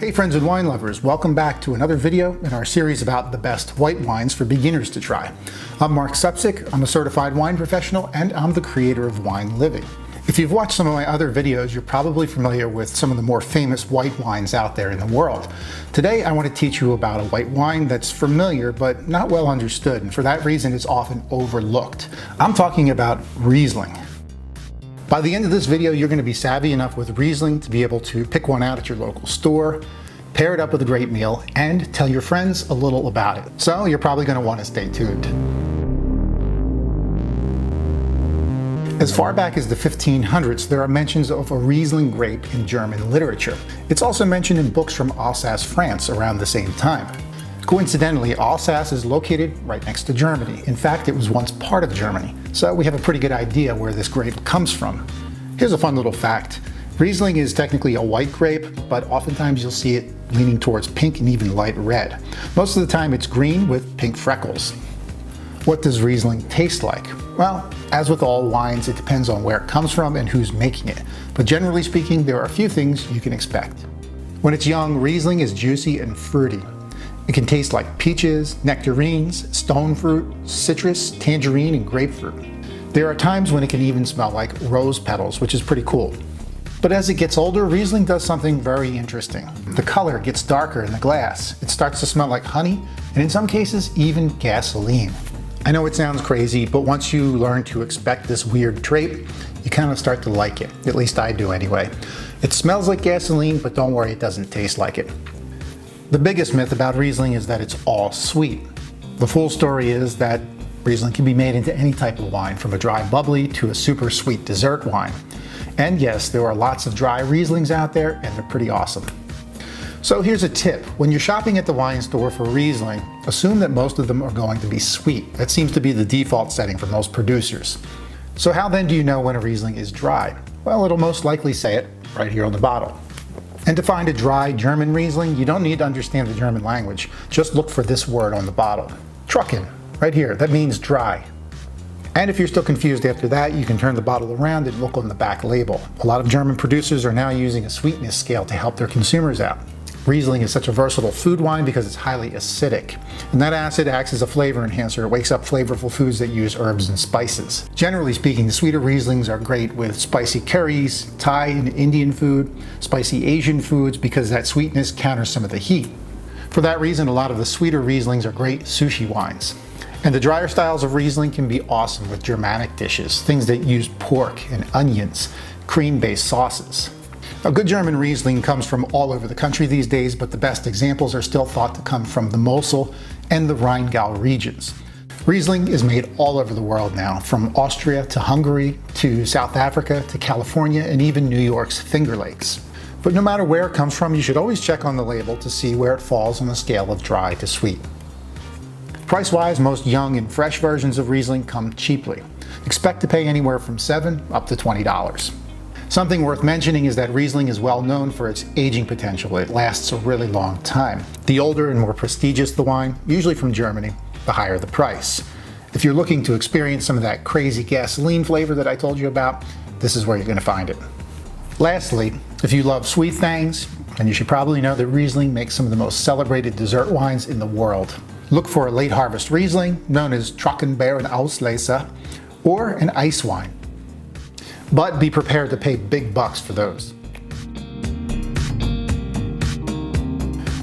Hey friends and wine lovers, welcome back to another video in our series about the best white wines for beginners to try. I'm Marc Supsic, I'm a certified wine professional, and I'm the creator of Wine Living. If you've watched some of my other videos, you're probably familiar with some of the more famous white wines out there in the world. Today I want to teach you about a white wine that's familiar but not well understood, and for that reason it's often overlooked. I'm talking about Riesling. By the end of this video, you're going to be savvy enough with Riesling to be able to pick one out at your local store, pair it up with a great meal, and tell your friends a little about it. So you're probably going to want to stay tuned. As far back as the 1500s, there are mentions of a Riesling grape in German literature. It's also mentioned in books from Alsace, France around the same time. Coincidentally, Alsace is located right next to Germany. In fact, it was once part of Germany. So we have a pretty good idea where this grape comes from. Here's a fun little fact. Riesling is technically a white grape, but oftentimes you'll see it leaning towards pink and even light red. Most of the time it's green with pink freckles. What does Riesling taste like? Well, as with all wines, it depends on where it comes from and who's making it. But generally speaking, there are a few things you can expect. When it's young, Riesling is juicy and fruity. It can taste like peaches, nectarines, stone fruit, citrus, tangerine, and grapefruit. There are times when it can even smell like rose petals, which is pretty cool. But as it gets older, Riesling does something very interesting. The color gets darker in the glass. It starts to smell like honey, and in some cases, even gasoline. I know it sounds crazy, but once you learn to expect this weird trait, you kind of start to like it. At least I do anyway. It smells like gasoline, but don't worry, it doesn't taste like it. The biggest myth about Riesling is that it's all sweet. The full story is that Riesling can be made into any type of wine, from a dry bubbly to a super sweet dessert wine. And yes, there are lots of dry Rieslings out there, and they're pretty awesome. So here's a tip. When you're shopping at the wine store for Riesling, assume that most of them are going to be sweet. That seems to be the default setting for most producers. So how then do you know when a Riesling is dry? Well, it'll most likely say it right here on the bottle. And to find a dry German Riesling, you don't need to understand the German language. Just look for this word on the bottle. Trocken, right here. That means dry. And if you're still confused after that, you can turn the bottle around and look on the back label. A lot of German producers are now using a sweetness scale to help their consumers out. Riesling is such a versatile food wine because it's highly acidic. And that acid acts as a flavor enhancer. It wakes up flavorful foods that use herbs and spices. Generally speaking, the sweeter Rieslings are great with spicy curries, Thai and Indian food, spicy Asian foods, because that sweetness counters some of the heat. For that reason, a lot of the sweeter Rieslings are great sushi wines. And the drier styles of Riesling can be awesome with Germanic dishes, things that use pork and onions, cream-based sauces. A good German Riesling comes from all over the country these days, but the best examples are still thought to come from the Mosel and the Rheingau regions. Riesling is made all over the world now, from Austria to Hungary to South Africa to California and even New York's Finger Lakes. But no matter where it comes from, you should always check on the label to see where it falls on the scale of dry to sweet. Price-wise, most young and fresh versions of Riesling come cheaply. Expect to pay anywhere from $7 up to $20. Something worth mentioning is that Riesling is well known for its aging potential. It lasts a really long time. The older and more prestigious the wine, usually from Germany, the higher the price. If you're looking to experience some of that crazy gasoline flavor that I told you about, this is where you're going to find it. Lastly, if you love sweet things, then you should probably know that Riesling makes some of the most celebrated dessert wines in the world. Look for a late harvest Riesling, known as Trockenbeeren Auslese, or an ice wine. But be prepared to pay big bucks for those.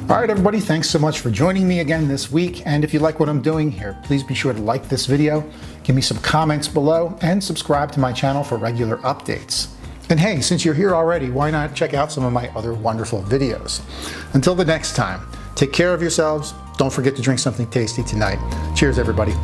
All right, everybody, thanks so much for joining me again this week. And if you like what I'm doing here, please be sure to like this video, give me some comments below, and subscribe to my channel for regular updates. And hey, since you're here already, why not check out some of my other wonderful videos? Until the next time, take care of yourselves. Don't forget to drink something tasty tonight. Cheers, everybody.